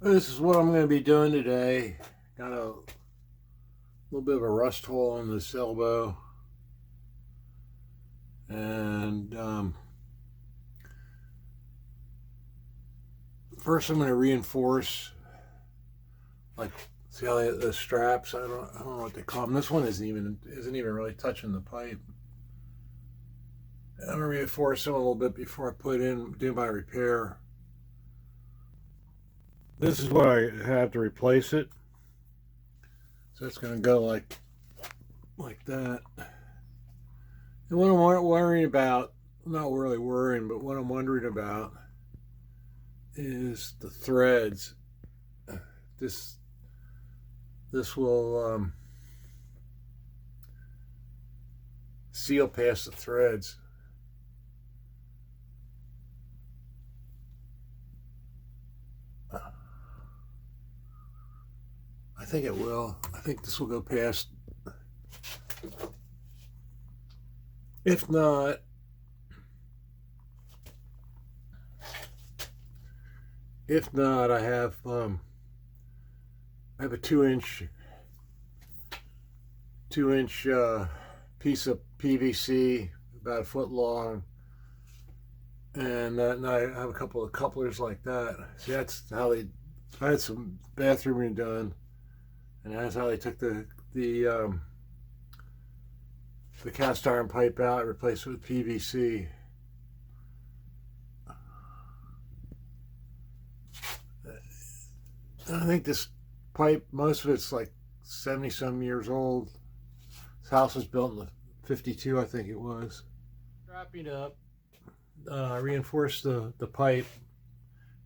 This is what I'm going to be doing today. Got a little bit of a rust hole in this elbow, and first I'm going to reinforce, like, see how the straps. I don't know what they call them. This one isn't even really touching the pipe. I'm going to reinforce them a little bit before I do my repair. This is what I have to replace it. So it's going to go like that. And what I'm worrying about, not really worrying, but what I'm wondering about is the threads. This will seal past the threads. I think it will. I think this will go past. If not, I have a 2-inch piece of PVC, about a foot long, and I have a couple of couplers like that. See, that's how I had some bathrooming done, and that's how they took the cast iron pipe out, replaced it with PVC. I think this pipe, most of it's like 70 some years old. This house was built in the 52, I think it was. Wrapping up, reinforce the pipe,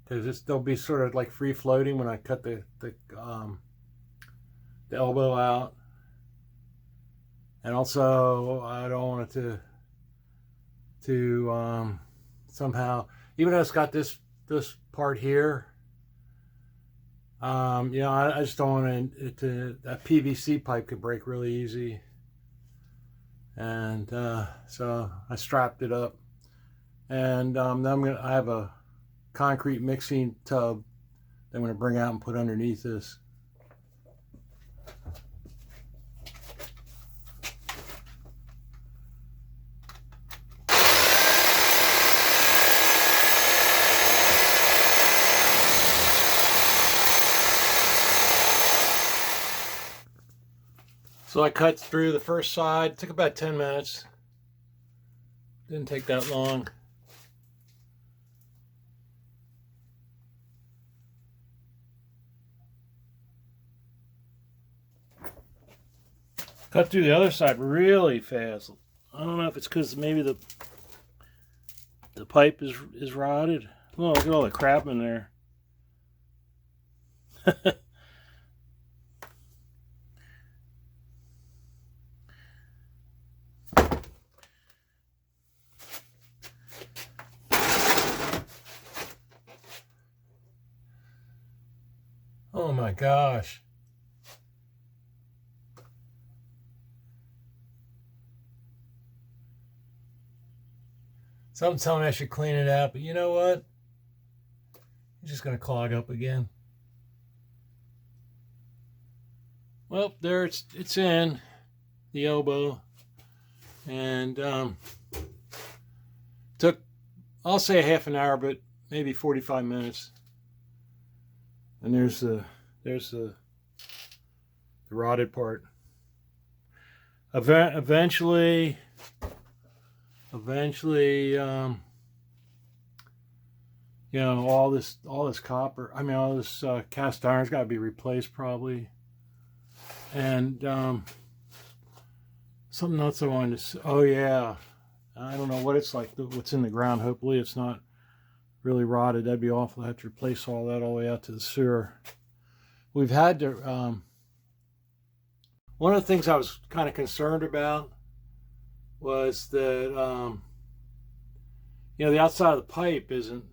because they'll be sort of like free floating when I cut the elbow out. And also, I don't want it to somehow, even though it's got this part here, I just don't want that PVC pipe could break really easy. And so I strapped it up, and then I have a concrete mixing tub that I'm going to bring out and put underneath this. So I cut through the first side. It took about 10 minutes. Didn't take that long. Cut through the other side really fast. I don't know if it's because maybe the pipe is rotted. Oh, look at all the crap in there. Oh my gosh. Something's telling me I should clean it out, but you know what? It's just going to clog up again. Well, there it's in the elbow, and took, I'll say, a half an hour, but maybe 45 minutes. And there's the rotted part. Eventually, all this copper, all this cast iron's got to be replaced probably. And something else I wanted to say. Oh yeah, I don't know what it's like, what's in the ground. Hopefully it's not really rotted. That'd be awful. I have to replace all that all the way out to the sewer. We've had to, one of the things I was kind of concerned about was that, the outside of the pipe isn't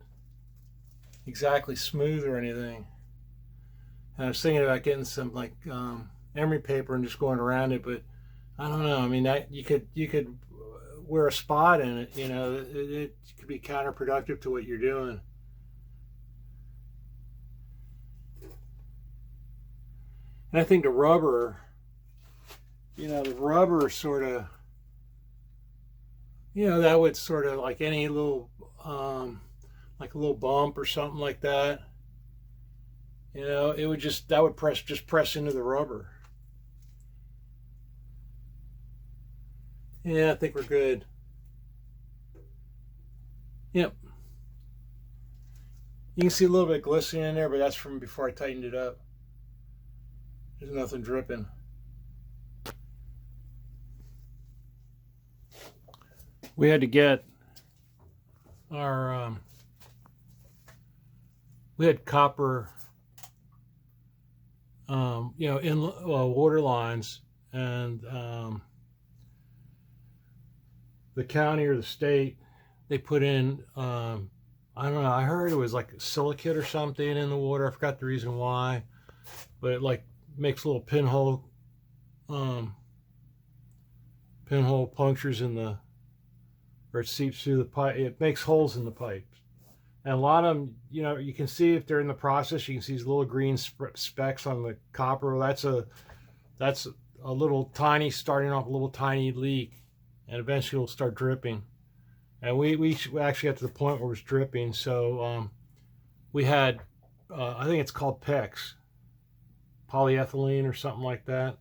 exactly smooth or anything. And I was thinking about getting some emery paper and just going around it, but I don't know. That you could wear a spot in it. It could be counterproductive to what you're doing. And I think the rubber, the rubber sort of, that would sort of, like any little, like a little bump or something like that, it would that would press into the rubber. Yeah, I think we're good. Yep. You can see a little bit of glistening in there, but that's from before I tightened it up. There's nothing dripping. We had to get our, we had copper, in water lines, and the county or the state, they put in, I don't know, I heard it was like silicate or something in the water. I forgot the reason why, but it like makes little pinhole punctures in the, or it seeps through the pipe. It makes holes in the pipes. And a lot of them, you can see if they're in the process, you can see these little green specks on the copper. That's a little tiny, starting off a little tiny leak, and eventually it'll start dripping. And we actually got to the point where it was dripping, so we had, I think it's called PEX, polyethylene or something like that.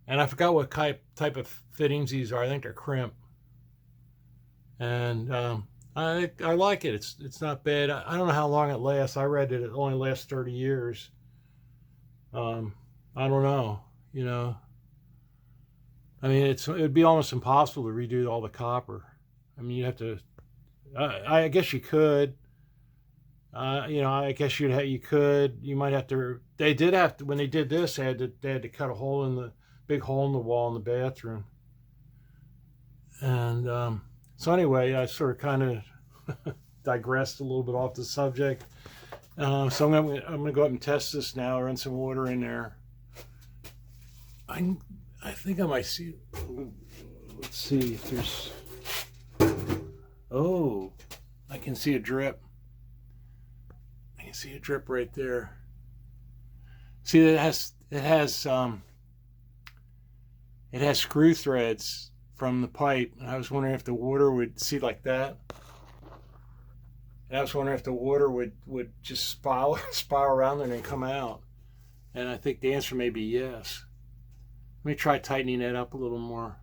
And I forgot what type of fittings these are. I think they're crimp. And I like it. It's not bad. I don't know how long it lasts. I read that it only lasts 30 years. I don't know. I mean, it would be almost impossible to redo all the copper. I mean, you have to. I guess you could. I guess you could. You might have to. They did have to, when they did this. They had to cut a big hole in the wall in the bathroom. And so anyway, I sort of kind of digressed a little bit off the subject. So I'm gonna go up and test this now. Run some water in there. I think I might see. Let's see if there's. Oh, I can see a drip. I can see a drip right there. See, it has screw threads from the pipe, and I was wondering if the water would see like that. And I was wondering if the water would just spiral around there and then come out. And I think the answer may be yes. Let me try tightening it up a little more.